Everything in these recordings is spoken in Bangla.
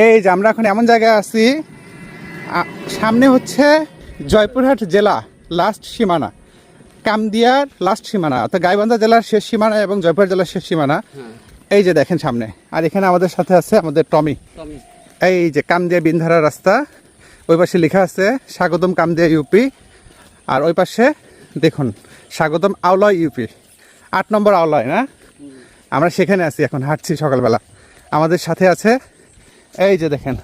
এই যে আমরা এখন এমন জায়গায় আছি, সামনে হচ্ছে জয়পুরহাট জেলা লাস্ট সীমানা, কামদিয়ার লাস্ট সীমানা, অর্থাৎ গাইবান্ধা জেলার শেষ সীমানা এবং জয়পুরহাট জেলার শেষ সীমানা। এই যে দেখেন সামনে, আর এখানে আমাদের সাথে আছে আমাদের টমি। এই যে কামদিয়া বিন্ধারা রাস্তা, ওই পাশে লেখা আছে স্বাগতম কামদিয়া ইউপি, আর ওই পাশে দেখুন স্বাগতম আওলায় ইউপি, 8 নম্বর আওলায় না। আমরা সেখানে আছি এখন, হাঁটছি সকালবেলা। আমাদের সাথে আছে এই যে দেখেন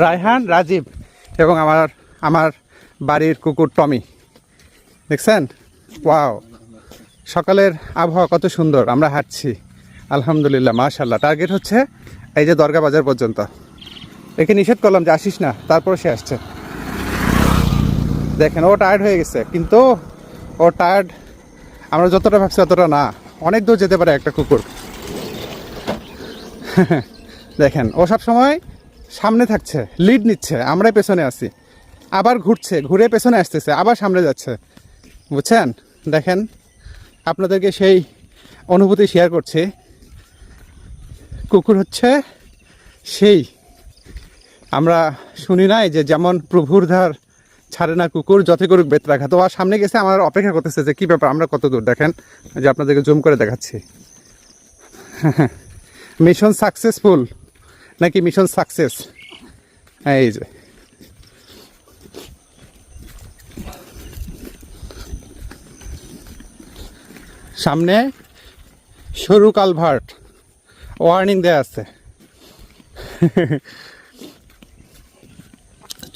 রায়হান, রাজীব এবং আমার বাড়ির কুকুর টমি। দেখছেন? ওয়াও, সকালের আবহাওয়া কত সুন্দর, আমরা হাঁটছি আলহামদুলিল্লাহ মাশাআল্লাহ। টার্গেট হচ্ছে এই যে দরগা বাজার পর্যন্ত। একে নিষেধ করলাম যে আসিস না, তারপর সে আসছে। দেখেন ও টায়ার্ড হয়ে গেছে, কিন্তু ও টায়ার্ড আমরা যতটা ভাবছি অতটা না, অনেক দূর যেতে পারে একটা কুকুর। দেখেন ও সব সময় সামনে থাকছে, লিড নিচ্ছে, আমরাই পেছনে আছি, আবার ঘুরছে, ঘুরে পেছনে আসতেছে, আবার সামনে যাচ্ছে, বুঝছেন? দেখেন আপনাদেরকে সেই অনুভূতি শেয়ার করছি। কুকুর হচ্ছে সেই, আমরা শুনি নাই যে যেমন প্রভুর ধার ছাড়ে না কুকুর, যত করুক বেত্রাঘাত। তো আর সামনে গেছে, আমার অপেক্ষা করতেছে যে কী ব্যাপার, আমরা কত দূর। দেখেন যে আপনাদেরকে জুম করে দেখাচ্ছি। মিশন সাকসেসফুল নাকি মিশন সাকসেস? এই যে সামনে সরু কালভার্ট, ওয়ার্নিং দেয়া আছে।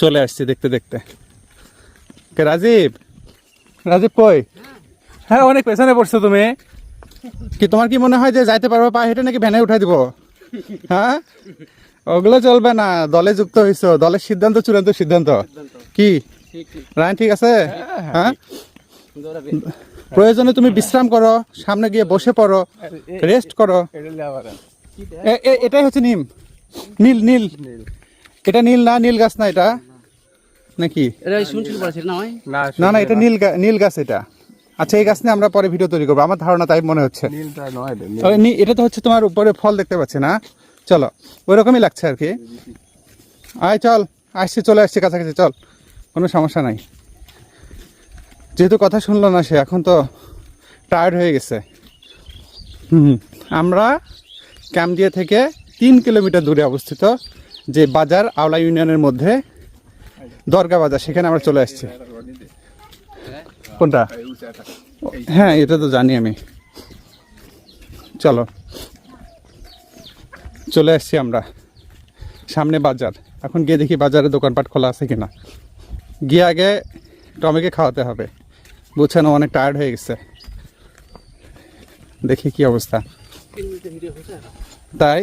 চলে আসছি দেখতে দেখতে। রাজীব, রাজীব কই? হ্যাঁ, অনেক পেছনে পড়ছো তুমি। কি তোমার কি মনে হয় যে যাইতে পারবো পা হেঁটে, নাকি ভ্যানে উঠাই দিব? হ্যাঁ, ওগুলো চলবে না। দলে যুক্ত হয়েছো, দলের সিদ্ধান্ত চূড়ান্ত সিদ্ধান্ত। কি রায়ন ঠিক আছে? হ্যাঁ, প্রয়োজনে তুমি বিশ্রাম করো, সামনে গিয়ে বসে পড়ো, রেস্ট করো। এটাই হচ্ছে নিম, নীল নীল, এটা নীল না, নীল গাছ না এটা নাকি? না না, এটা নীল গাছ এটা। আচ্ছা, এই গাছ নিয়ে আমরা পরে ভিডিও তৈরি করবো, আমার ধারণা তাই মনে হচ্ছে। এটা তো হচ্ছে তোমার উপরে ফল দেখতে পাচ্ছি না, চলো ওই রকমই লাগছে আর কি। আয় চল, আসছি, চলে আসছি কাছাকাছি, চল, কোনো সমস্যা নাই। যেহেতু কথা শুনলো না সে, এখন তো টায়ার্ড হয়ে গেছে। আমরা কামদিয়া থেকে 3 কিলোমিটার দূরে অবস্থিত যে বাজার, আওলা ইউনিয়নের মধ্যে দরগা বাজার, সেখানে আমরা চলে আসছি। কোনটা? হ্যাঁ, এটা তো জানি আমি। চলো, চলে আসছি আমরা সামনে বাজার। এখন গিয়ে দেখি বাজারে দোকানপাট খোলা আছে কিনা। গিয়ে আগে টমিকে খাওয়াতে হবে, বুঝছেন, অনেক টায়ার্ড হয়ে গেছে। দেখি কি অবস্থা। তাই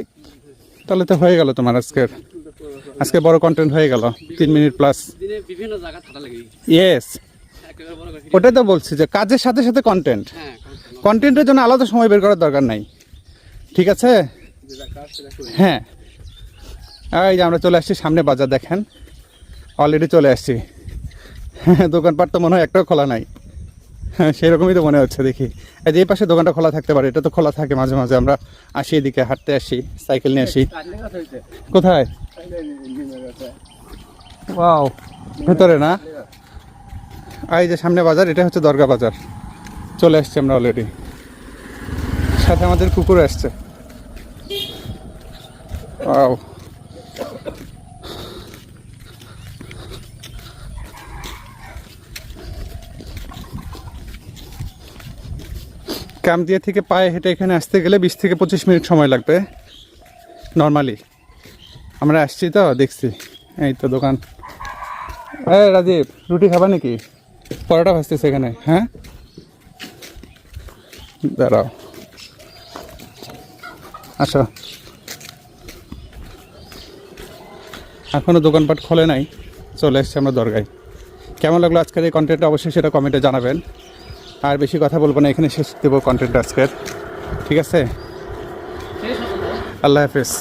তাহলে তো হয়ে গেল তোমার আজকে বড় কন্টেন্ট হয়ে গেল, 3 মিনিট প্লাস। ইয়েস, ওটাই তো বলছি যে কাজের সাথে সাথে কন্টেন্টের জন্য আলাদা সময় বের করার দরকার নাই, ঠিক আছে? হ্যাঁ, এই যে আমরা চলে আসছি সামনে বাজার, দেখেন অলরেডি চলে আসছি। দোকানপাট তো মনে হয় একটাও খোলা নাই। হ্যাঁ, সেরকমই তো মনে হচ্ছে। দেখি এই যে এই পাশে দোকানটা খোলা থাকতে পারে, এটা তো খোলা থাকে মাঝে মাঝে। আমরা আসি এদিকে, হাঁটতে আসি, সাইকেল নিয়ে আসি। কোথায়? ওয়াও, ভেতরে না? এই যে সামনে বাজার, এটা হচ্ছে দরগা বাজার। চলে আসছি আমরা অলরেডি, সাথে আমাদের কুকুর আসছে। ওয়াও, কামদিয়া থেকে পায়ে হেঁটে এখানে আসতে গেলে 20 থেকে 25 মিনিট সময় লাগবে নর্মালি। আমরা আসছি তো, দেখছি। এই তো দোকান। রাজীব, রুটি খাবা নাকি? পরোটা ভাজতেছে এখানে। হ্যাঁ, দাঁড়াও, আসো। এখনও দোকানপাট খোলে নাই, চলে এসছি আমরা দরগায়। কেমন লাগলো আজকের এই কন্টেন্টটা অবশ্যই সেটা কমেন্টে জানাবেন। আর বেশি কথা বলবো না, এখানে শেষ দেবো কন্টেন্ট আজকের, ঠিক আছে? আল্লাহ হাফেজ।